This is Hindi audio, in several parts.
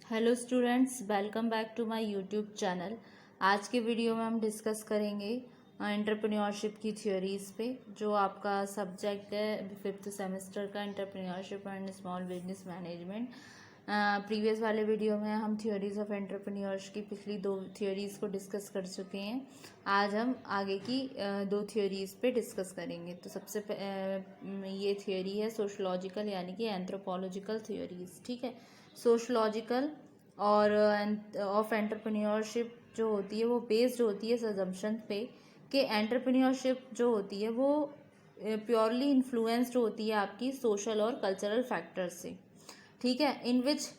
Hello students, welcome back to my YouTube channel. आज के वीडियो में हम डिस्कस करेंगे एंटरप्रेन्योरशिप की थ्योरीज पे, जो आपका सब्जेक्ट है फिफ्थ सेमेस्टर का entrepreneurship and small business management. Previous वाले वीडियो में हम थ्योरीज ऑफ एंटरप्रेन्योरशिप की पिछली दो थ्योरीज को डिस्कस कर चुके हैं। आज हम आगे की दो थ्योरीज पे डिस्कस करेंगे। तो सबसे ये थ्योरी है सोशलॉजिकल यानी कि एंथ्रोपोलॉजिकल थ्योरीज। ठीक है, सोशलॉजिकल और ऑफ एंटरप्रेन्योरशिप जो होती है वो बेस्ड होती है इस अजम्पशन पे कि एंटरप्रेन्योरशिप जो होती है वो प्योरली इन्फ्लुएंस्ड होती है आपकी सोशल और कल्चरल फैक्टर्स से। ठीक है, in which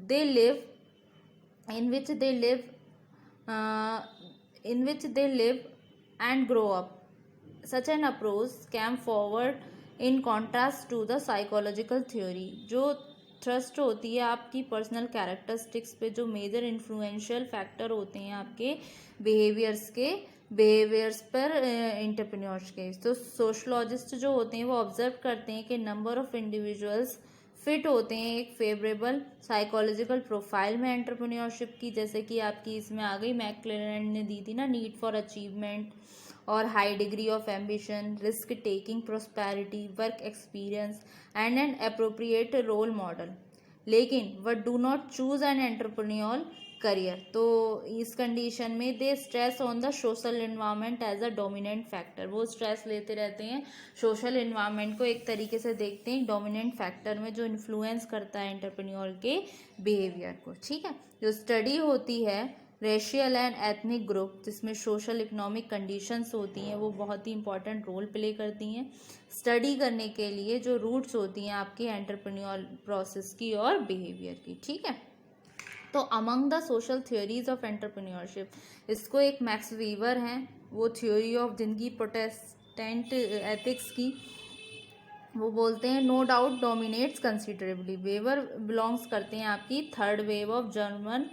they live in which they live in which they live and grow up. Such an approach came forward in contrast to the psychological theory, जो थ्रस्ट होती है आपकी पर्सनल कैरेक्टरिस्टिक्स पे, जो मेजर इन्फ्लुएंशियल फैक्टर होते हैं आपके बिहेवियर्स पर एंटरप्रेन्योर्स के। तो सोशलॉजिस्ट जो होते हैं वो ऑब्जर्व करते हैं कि नंबर ऑफ इंडिविजुअल्स फिट होते हैं एक फेवरेबल साइकोलॉजिकल प्रोफाइल में एंटरप्रेन्योरशिप की, जैसे कि आपकी इसमें आ गई मैकक्लेलन ने दी थी ना, नीड फॉर अचीवमेंट और high degree of ambition, risk taking, prosperity, work experience and an appropriate role model. लेकिन but do not choose an entrepreneur career. तो इस कंडीशन में they stress on the social environment as a dominant factor. वो स्ट्रेस लेते रहते हैं, सोशल इन्वायरमेंट को एक तरीके से देखते हैं डोमिनेंट फैक्टर में, जो इन्फ्लुएंस करता है एंटरप्रेन्योर के बिहेवियर को। ठीक है, जो स्टडी होती है रेशियल एंड एथनिक ग्रुप, जिसमें सोशल इकोनॉमिक कंडीशंस होती हैं, वो बहुत ही इंपॉर्टेंट रोल प्ले करती हैं स्टडी करने के लिए, जो रूट्स होती हैं आपकी एंटरप्रेन्योर प्रोसेस की और बिहेवियर की। ठीक है, तो among the social theories of entrepreneurship, इसको एक मैक्स वीवर हैं, वो थ्योरी ऑफ जिनकी प्रोटेस्टेंट एथिक्स की, वो बोलते हैं no doubt dominates considerably. Weber belongs करते हैं आपकी third wave of German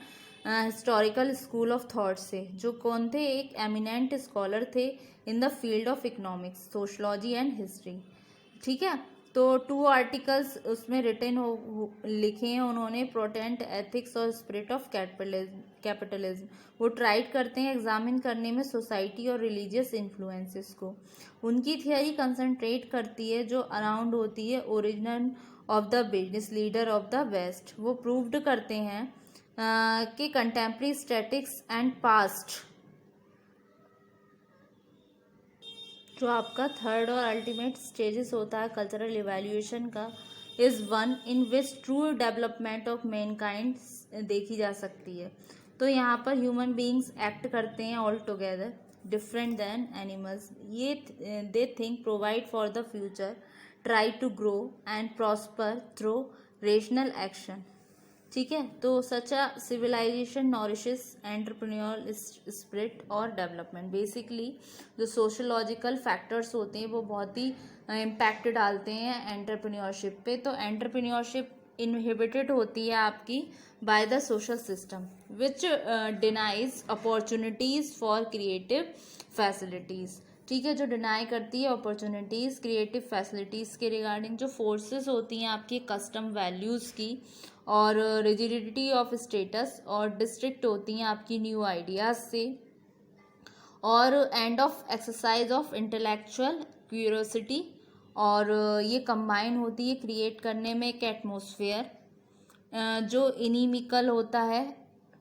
historical school of thought से, जो कौन थे, एक एमिनेंट स्कॉलर थे in the field of economics, sociology and history. ठीक है, तो 2 आर्टिकल्स उसमें रिटन लिखे हैं उन्होंने, प्रोटेंट एथिक्स और स्पिरिट ऑफ कैपिटलिज्म। वो ट्राइड करते हैं एग्जामिन करने में सोसाइटी और रिलीजियस इन्फ्लुएंसेस को। उनकी थियरी कंसंट्रेट करती है जो अराउंड होती है origin of the business leader of the West. वो प्रूव्ड करते हैं कि कंटेम्प्रेरी स्टैटिक्स एंड पास्ट, जो आपका थर्ड और अल्टीमेट स्टेजेस होता है कल्चरल इवैल्यूएशन का, is one in which true development of Mankind देखी जा सकती है। तो यहाँ पर ह्यूमन बीइंग्स एक्ट करते हैं all together different than animals. ये they think, provide for the future, try to grow and prosper through rational action. ठीक है, तो such a civilization nourishes entrepreneur spirit और डेवलपमेंट। बेसिकली जो सोशलॉजिकल फैक्टर्स होते हैं वो बहुत ही इम्पैक्ट डालते हैं एंटरप्रेन्योरशिप पे। तो एंटरप्रेन्योरशिप इनहिबिटेड होती है आपकी by the social system which denies opportunities for creative facilities. ठीक है, जो डिनाई करती है अपॉर्चुनिटीज़ क्रिएटिव फैसिलिटीज़ के रिगार्डिंग, जो फोर्सेस होती हैं आपकी कस्टम वैल्यूज़ की और रिजिडिटी ऑफ स्टेटस, और डिस्ट्रिक्ट होती हैं आपकी न्यू आइडियाज़ से, और end of exercise of intellectual curiosity. और ये कंबाइन होती है क्रिएट करने में एक एटमोसफेयर जो इनिमिकल होता है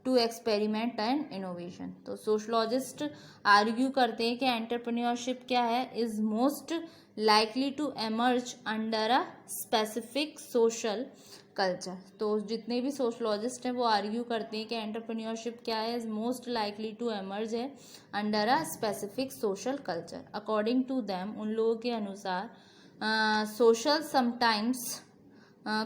टू एक्सपेरिमेंट एंड इनोवेशन। तो सोशलॉजिस्ट आर्ग्यू करते हैं कि एंटरप्रेन्योरशिप क्या है, is most likely to emerge under a specific social culture. तो जितने भी सोशलॉजिस्ट हैं वो आर्ग्यू करते हैं कि एंटरप्रेन्योरशिप क्या है, is most likely to emerge है under a specific social culture. According to them, उन लोगों के अनुसार, social sometimes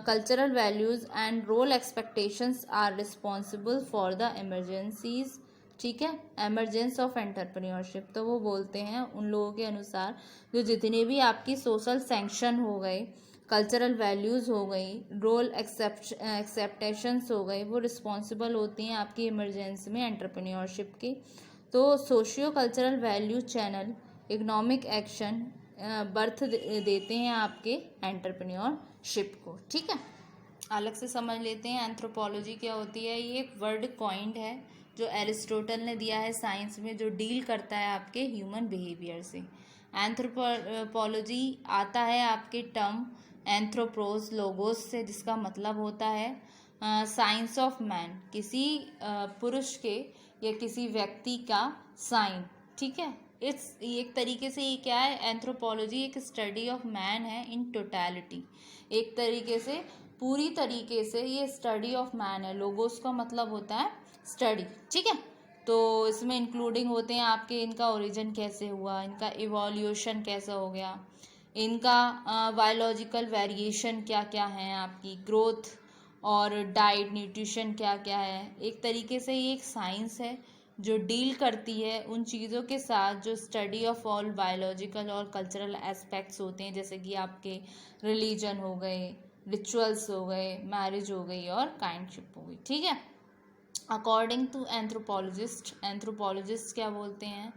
cultural values and role expectations are responsible for the emergencies। ठीक है, एमरजेंस ऑफ एंटरप्रेन्योरशिप। तो वो बोलते हैं उन लोगों के अनुसार जो जितने भी आपकी सोशल सैंक्शन हो गए, कल्चरल वैल्यूज़ हो गई, रोल एक्सेप्टेशंस हो गए, वो रिस्पॉन्सिबल होती हैं आपकी इमरजेंसी में एंटरप्रेन्योरशिप की। तो socio cultural value channel economic action birth देते हैं आपके एंटरप्रेन्योरशिप को। ठीक है, अलग से समझ लेते हैं एंथ्रोपोलॉजी क्या होती है। ये एक वर्ड कॉइंड है जो एरिस्टोटल ने दिया है साइंस में, जो डील करता है आपके ह्यूमन बिहेवियर से। एंथ्रोपोलॉजी आता है आपके टर्म एंथ्रोपोस लोगोस से, जिसका मतलब होता है साइंस ऑफ मैन, किसी पुरुष के या किसी व्यक्ति का साइन। ठीक है, इट्स एक तरीके से ये क्या है, एंथ्रोपोलॉजी एक स्टडी ऑफ मैन है इन टोटलिटी। एक तरीके से पूरी तरीके से ये स्टडी ऑफ मैन है। लोगोस का मतलब होता है स्टडी। ठीक है, तो इसमें इंक्लूडिंग होते हैं आपके इनका ओरिजिन कैसे हुआ, इनका इवोल्यूशन कैसा हो गया, इनका बायोलॉजिकल वेरिएशन क्या क्या है, आपकी ग्रोथ और डाइट न्यूट्रिशन क्या क्या है। एक तरीके से ये एक साइंस है जो डील करती है उन चीज़ों के साथ जो स्टडी ऑफ ऑल बायोलॉजिकल और कल्चरल एस्पेक्ट्स होते हैं, जैसे कि आपके रिलीजन हो गए, रिचुअल्स हो गए, मैरिज हो गई और काइंडशिप हो गई। ठीक है, अकॉर्डिंग टू एंथ्रोपोलॉजिस्ट क्या बोलते हैं,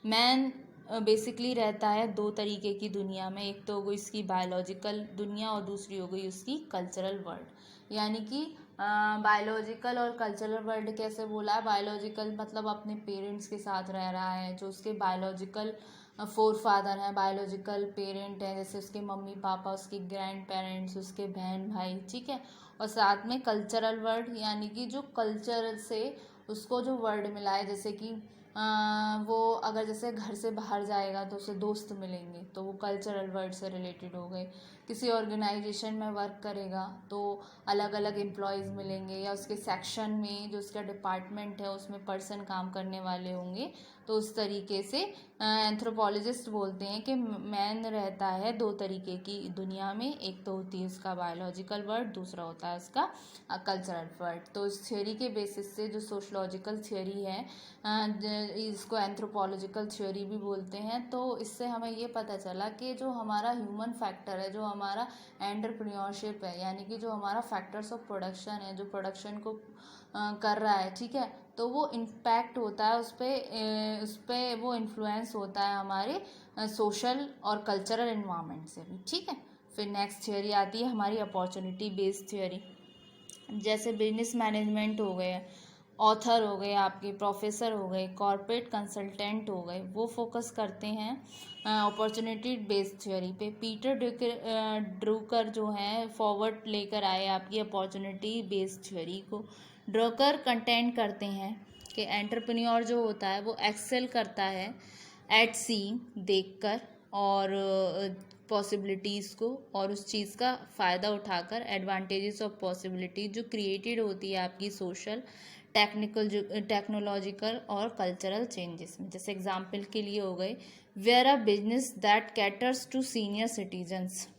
मैन बेसिकली रहता है दो तरीके की दुनिया में। एक तो हो गई इसकी बायोलॉजिकल दुनिया और दूसरी हो गई उसकी कल्चरल वर्ल्ड। यानी कि बायोलॉजिकल और कल्चरल वर्ल्ड कैसे बोला है, बायोलॉजिकल मतलब अपने पेरेंट्स के साथ रह रहा है, जो उसके बायोलॉजिकल फोर फादर हैं, बायोलॉजिकल पेरेंट हैं, जैसे उसके मम्मी पापा, उसके ग्रैंड पेरेंट्स, उसके बहन भाई। ठीक है, और साथ में कल्चरल वर्ड यानी कि जो कल्चर से उसको जो वर्ड मिला है, जैसे कि वो अगर जैसे घर से बाहर जाएगा तो उसे दोस्त मिलेंगे, तो वो कल्चरल वर्ड से रिलेटेड हो गए। किसी ऑर्गेनाइजेशन में वर्क करेगा तो अलग अलग एम्प्लॉयज़ मिलेंगे, या उसके सेक्शन में जो उसका डिपार्टमेंट है उसमें पर्सन काम करने वाले होंगे। तो उस तरीके से एंथ्रोपोलॉजिस्ट बोलते हैं कि मैन रहता है दो तरीके की दुनिया में। एक तो होती है उसका बायोलॉजिकल वर्ड, दूसरा होता है उसका कल्चरल वर्ड। तो इस थ्योरी के बेसिस से जो सोशलॉजिकल थ्योरी है, इसको एंथ्रोपोलॉजिकल थ्योरी भी बोलते हैं। तो इससे हमें ये पता चला कि जो हमारा ह्यूमन फैक्टर है, जो हमारा एंटरप्रेन्योरशिप है, यानी कि जो हमारा फैक्टर्स ऑफ प्रोडक्शन है, जो प्रोडक्शन को कर रहा है, ठीक है, तो वो इम्पैक्ट होता है उस पर वो इन्फ्लुएंस होता है हमारे सोशल और कल्चरल इन्वायरमेंट से भी। ठीक है, फिर नेक्स्ट थ्योरी आती है हमारी अपॉर्चुनिटी बेस्ड थ्योरी। जैसे बिजनेस मैनेजमेंट हो गए, ऑथर हो गए, आपके प्रोफेसर हो गए, कॉर्पोरेट कंसल्टेंट हो गए, वो फोकस करते हैं अपॉर्चुनिटी बेस्ड थ्योरी पे। पीटर ड्रूकर जो है फॉरवर्ड लेकर आए आपकी अपॉर्चुनिटी बेस्ड थ्योरी को। ड्रूकर कंटेंट करते हैं कि एंटरप्रेन्योर जो होता है वो एक्सेल करता है एट सीइंग, देखकर, और पॉसिबिलिटीज़ को, और उस चीज़ का फ़ायदा उठाकर एडवांटेजेस ऑफ पॉसिबिलिटी जो क्रिएटेड होती है आपकी सोशल, टेक्नोलॉजिकल और कल्चरल चेंजेस में। जैसे एग्जांपल के लिए हो गए, where a business that caters to senior citizens.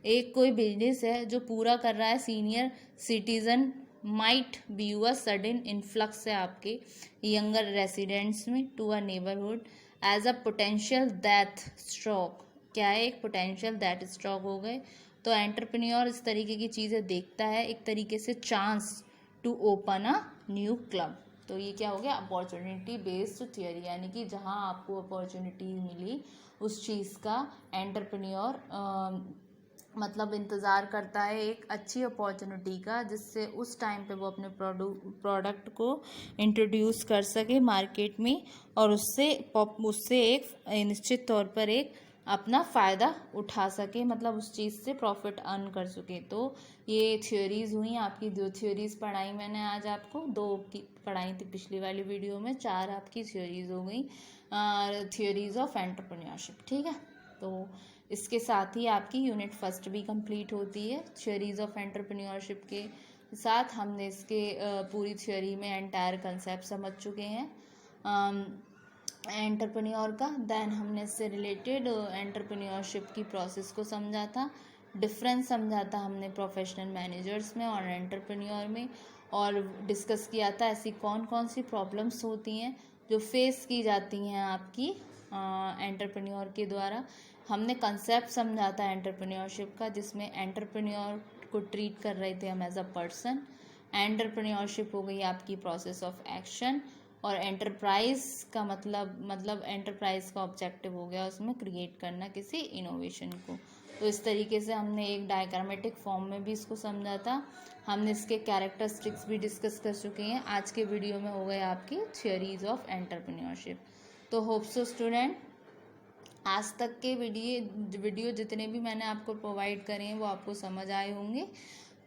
एक कोई बिजनेस है जो पूरा कर रहा है senior citizen, might view a sudden influx है आपके यंगर रेसिडेंट्स में to a neighbourhood as a potential death stroke. क्या है, एक पोटेंशियल डेथ स्ट्रोक हो गए। तो एंटरप्रेन्योर इस तरीके की चीज़ें देखता है, एक तरीके से chance to open a new club. तो ये क्या हो गया, अपॉर्चुनिटी बेस्ड थियरी, यानी कि जहाँ आपको अपॉर्चुनिटी मिली उस चीज़ का एंटरप्रेन्योर मतलब इंतज़ार करता है एक अच्छी अपॉर्चुनिटी का, जिससे उस टाइम पे वो अपने प्रोडक्ट को इंट्रोड्यूस कर सके मार्केट में, और उससे एक निश्चित तौर पर एक अपना फ़ायदा उठा सके, मतलब उस चीज़ से प्रॉफिट अर्न कर सके। तो ये थ्योरीज़ हुई आपकी, दो थ्योरीज़ पढ़ाई मैंने आज आपको, दो की पढ़ाई थी पिछली वाली वीडियो में, चार आपकी थ्योरीज़ हो गई थ्योरीज़ ऑफ एंटरप्रेन्योरशिप। ठीक है, तो इसके साथ ही आपकी यूनिट फर्स्ट भी कंप्लीट होती है। थ्योरीज ऑफ एंटरप्रेन्योरशिप के साथ हमने इसके पूरी थ्योरी में एंटायर कंसेप्ट समझ चुके हैं एंटरप्रेन्योर का। देन हमने इससे रिलेटेड एंटरप्रेन्योरशिप की प्रोसेस को समझा था, डिफरेंस समझा था हमने प्रोफेशनल मैनेजर्स में और एंटरप्रेन्योर में, और डिस्कस किया था ऐसी कौन कौन सी प्रॉब्लम्स होती हैं जो फेस की जाती हैं आपकी एंटरप्रेन्योर के द्वारा। हमने कंसेप्ट समझा था एंटरप्रेन्योरशिप का, जिसमें एंटरप्रेन्योर को ट्रीट कर रहे थे हम एज अ पर्सन। एंटरप्रेन्योरशिप हो गई आपकी प्रोसेस ऑफ एक्शन, और एंटरप्राइज का मतलब एंटरप्राइज का ऑब्जेक्टिव हो गया उसमें क्रिएट करना किसी इनोवेशन को। तो इस तरीके से हमने एक डायग्रामेटिक फॉर्म में भी इसको समझा था। हमने इसके कैरेक्टरिस्टिक्स भी डिस्कस कर चुके हैं। आज के वीडियो में हो गए आपकी थियोरीज ऑफ एंटरप्रेन्योरशिप। तो होप सो स्टूडेंट आज तक के वीडियो जितने भी मैंने आपको प्रोवाइड करे हैं वो आपको समझ आए होंगे।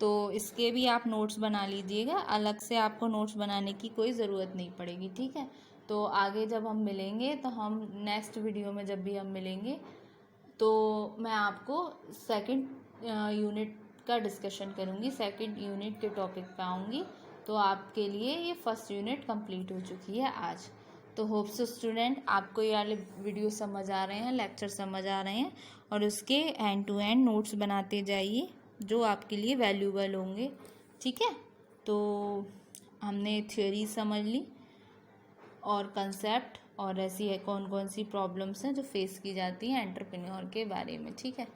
तो इसके भी आप नोट्स बना लीजिएगा, अलग से आपको नोट्स बनाने की कोई ज़रूरत नहीं पड़ेगी, ठीक है। तो आगे जब हम मिलेंगे तो हम नेक्स्ट वीडियो में जब भी हम मिलेंगे तो मैं आपको सेकंड यूनिट का डिस्कशन करूँगी, सेकंड यूनिट के टॉपिक पे आऊँगी। तो आपके लिए ये फर्स्ट यूनिट कंप्लीट हो चुकी है आज। तो होप सो स्टूडेंट आपको ये वाले वीडियो समझ आ रहे हैं, लेक्चर समझ आ रहे हैं, और उसके एंड टू एंड नोट्स बनाते जाइए जो आपके लिए वैल्यूबल होंगे, ठीक है। तो हमने थ्योरी समझ ली और कंसेप्ट, और ऐसी है कौन कौन सी प्रॉब्लम्स हैं जो फेस की जाती हैं एंटरप्रेन्योर के बारे में, ठीक है।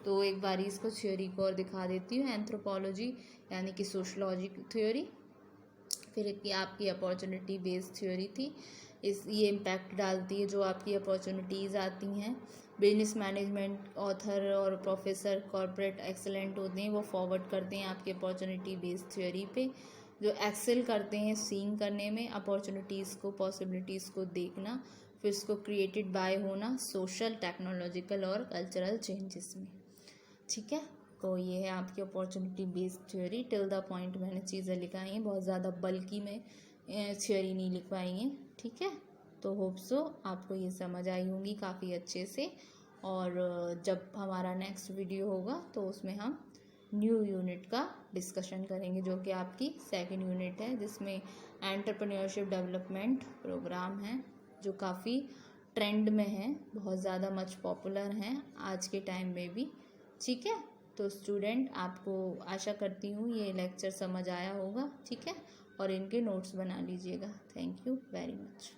तो एक बारी इसको थ्योरी को और दिखा देती हूँ। एंथ्रोपोलॉजी यानी कि सोशलॉजी थ्योरी, फिर कि आपकी अपॉर्चुनिटी बेस्ड थ्योरी थी, ये इम्पैक्ट डालती है जो आपकी अपॉर्चुनिटीज़ आती हैं। बिजनेस मैनेजमेंट ऑथर और प्रोफेसर कॉर्पोरेट एक्सेलेंट होते हैं, वो फॉरवर्ड करते हैं आपकी अपॉर्चुनिटी बेस्ड थ्योरी पे, जो एक्सेल करते हैं सीइंग करने में, अपॉर्चुनिटीज़ को, पॉसिबिलिटीज़ को देखना, फिर उसको क्रिएटेड बाय होना सोशल, टेक्नोलॉजिकल और कल्चरल चेंजेस में, ठीक है। तो ये है आपकी opportunity based theory. Till the point मैंने चीज़ें लिखाई हैं, बहुत ज़्यादा बल्कि में थ्योरी नहीं लिखवाई हैं, ठीक है। तो होप सो आपको ये समझ आई होंगी काफ़ी अच्छे से। और जब हमारा नेक्स्ट वीडियो होगा तो उसमें हम न्यू यूनिट का डिस्कशन करेंगे, जो कि आपकी सेकंड यूनिट है, जिसमें एंटरप्रेन्योरशिप डेवलपमेंट प्रोग्राम है, जो काफ़ी ट्रेंड में है, बहुत ज़्यादा मच पॉपुलर हैं आज के टाइम में भी, ठीक है। तो स्टूडेंट आपको आशा करती हूँ ये लेक्चर समझ आया होगा, ठीक है, और इनके नोट्स बना लीजिएगा। Thank you very much.